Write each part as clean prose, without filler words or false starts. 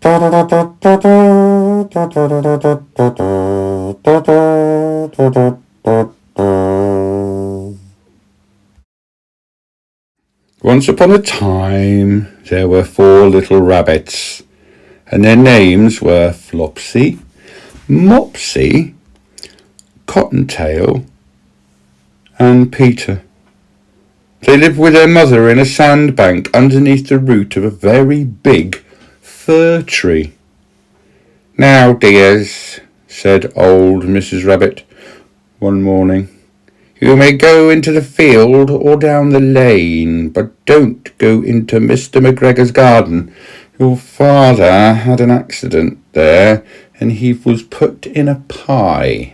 Once upon a time, there were 4 little rabbits, and their names were Flopsy, Mopsy, Cottontail, and Peter. They lived with their mother in a sandbank underneath the root of a very big fir tree. "Now, dears," said old Mrs. Rabbit one morning, "you may go into the field or down the lane, but don't go into Mr. McGregor's garden. Your father had an accident there, and he was put in a pie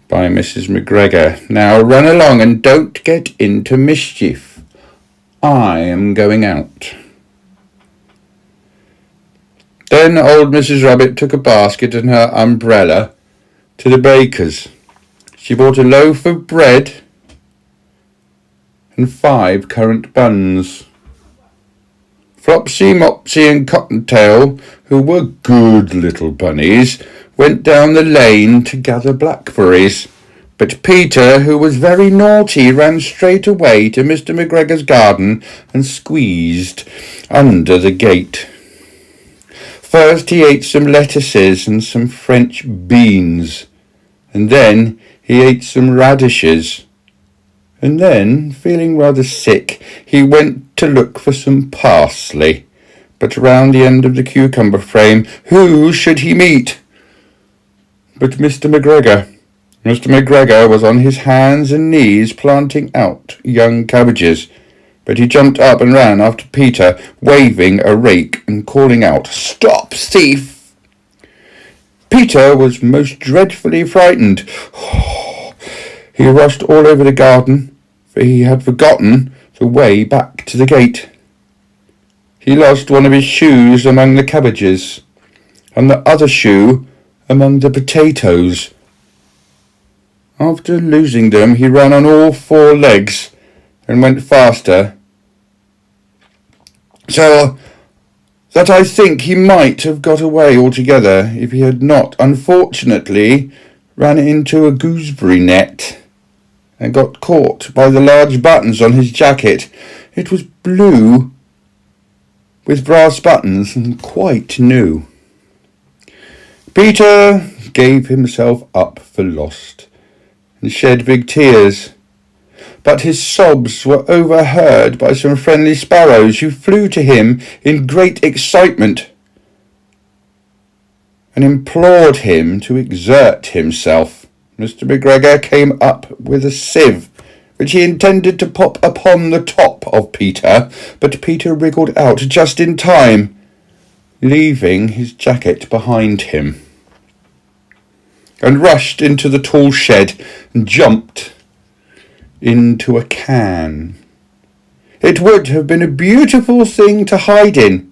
by Mrs. McGregor. Now run along and don't get into mischief. I am going out." Then old Mrs. Rabbit took a basket and her umbrella to the baker's. She bought a loaf of bread and 5 currant buns. Flopsy, Mopsy and Cottontail, who were good little bunnies, went down the lane to gather blackberries. But Peter, who was very naughty, ran straight away to Mr. McGregor's garden and squeezed under the gate. First he ate some lettuces and some French beans, and then he ate some radishes. And then, feeling rather sick, he went to look for some parsley. But round the end of the cucumber frame, who should he meet but Mr. McGregor? Mr. McGregor was on his hands and knees planting out young cabbages, but he jumped up and ran after Peter, waving a rake and calling out, "Stop, thief!" Peter was most dreadfully frightened. He rushed all over the garden, for he had forgotten the way back to the gate. He lost one of his shoes among the cabbages, and the other shoe among the potatoes. After losing them, he ran on all 4 legs and went faster, so that I think he might have got away altogether if he had not, unfortunately, ran into a gooseberry net and got caught by the large buttons on his jacket. It was blue with brass buttons and quite new. Peter gave himself up for lost and shed big tears, but his sobs were overheard by some friendly sparrows who flew to him in great excitement and implored him to exert himself. Mr. McGregor came up with a sieve, which he intended to pop upon the top of Peter, but Peter wriggled out just in time, leaving his jacket behind him, and rushed into the tall shed and jumped into a can. It would have been a beautiful thing to hide in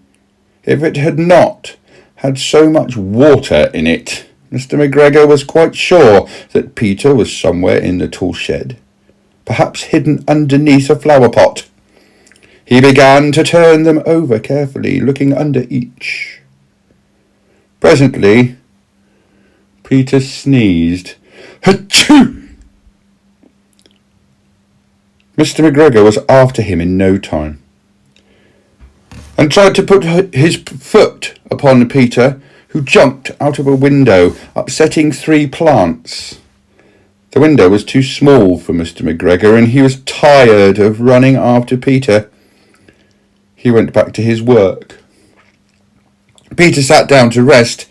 if it had not had so much water in it. Mr. McGregor was quite sure that Peter was somewhere in the tall shed, perhaps hidden underneath a flower pot. He began to turn them over carefully, looking under each. Presently, Peter sneezed. "Achoo!" Mr. McGregor was after him in no time, and tried to put his foot upon Peter, who jumped out of a window, upsetting 3 plants. The window was too small for Mr. McGregor, and he was tired of running after Peter. He went back to his work. Peter sat down to rest.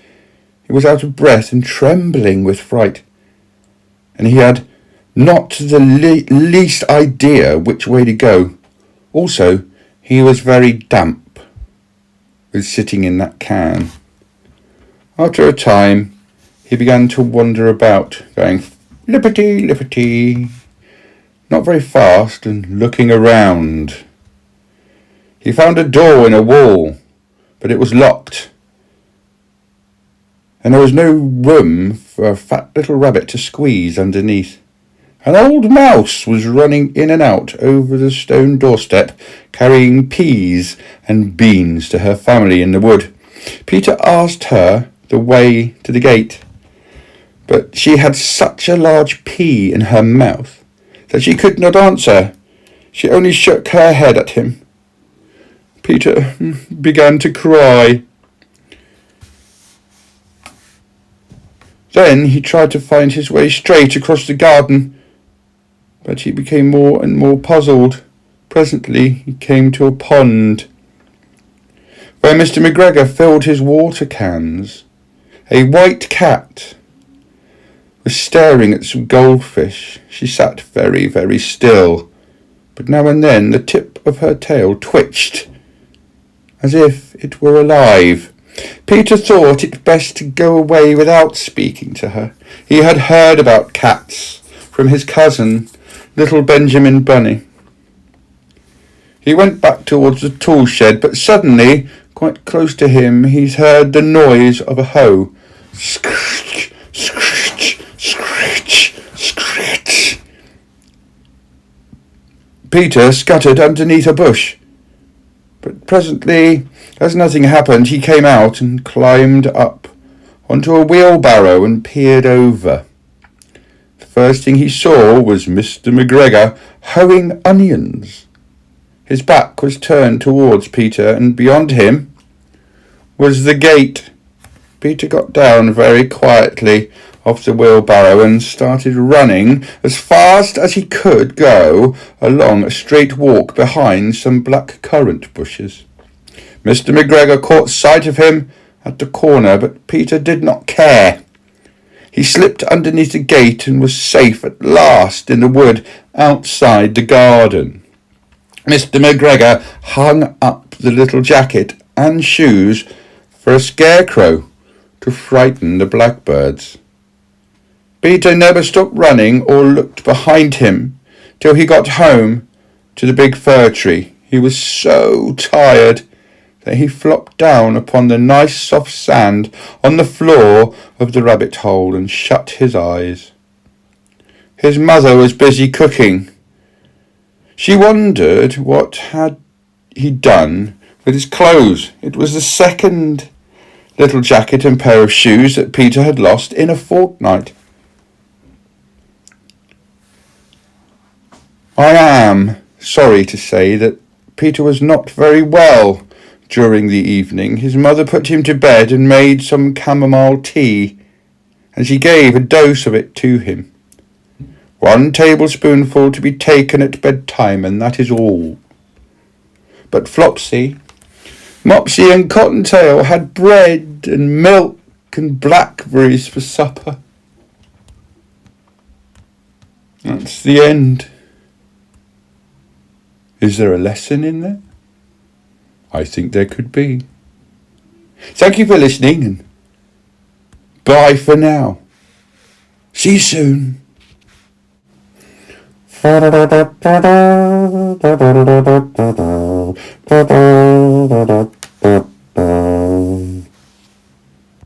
He was out of breath and trembling with fright, and he had not the least idea which way to go. Also, he was very damp with sitting in that can. After a time, he began to wander about, going lippity, lippity, not very fast, and looking around. He found a door in a wall, but it was locked, and there was no room for a fat little rabbit to squeeze underneath. An old mouse was running in and out over the stone doorstep, carrying peas and beans to her family in the wood. Peter asked her the way to the gate, but she had such a large pea in her mouth that she could not answer. She only shook her head at him. Peter began to cry. Then he tried to find his way straight across the garden, but he became more and more puzzled. Presently he came to a pond where Mr. McGregor filled his water cans. A white cat was staring at some goldfish. She sat very, very still, but now and then the tip of her tail twitched as if it were alive. Peter thought it best to go away without speaking to her. He had heard about cats from his cousin, little Benjamin Bunny. He went back towards the tool shed, but suddenly, quite close to him, he heard the noise of a hoe. Screech, screech, screech, screech. Peter scuttered underneath a bush. But presently, as nothing happened, he came out and climbed up onto a wheelbarrow and peered over. The first thing he saw was Mr. McGregor hoeing onions. His back was turned towards Peter, and beyond him was the gate. Peter got down very quietly off the wheelbarrow and started running as fast as he could go along a straight walk behind some black currant bushes. Mr. McGregor caught sight of him at the corner, but Peter did not care. He slipped underneath the gate and was safe at last in the wood outside the garden. Mr. McGregor hung up the little jacket and shoes for a scarecrow to frighten the blackbirds. Peter never stopped running or looked behind him till he got home to the big fir tree. He was so tired that he flopped down upon the nice soft sand on the floor of the rabbit hole and shut his eyes. His mother was busy cooking. She wondered what had he done with his clothes. It was the second little jacket and pair of shoes that Peter had lost in a fortnight. I am sorry to say that Peter was not very well during the evening. His mother put him to bed and made some chamomile tea, and she gave a dose of it to him. 1 tablespoonful to be taken at bedtime, and that is all. But Flopsy, Mopsy and Cottontail had bread and milk and blackberries for supper. That's the end. Is there a lesson in there? I think there could be. Thank you for listening, and bye for now. See you soon.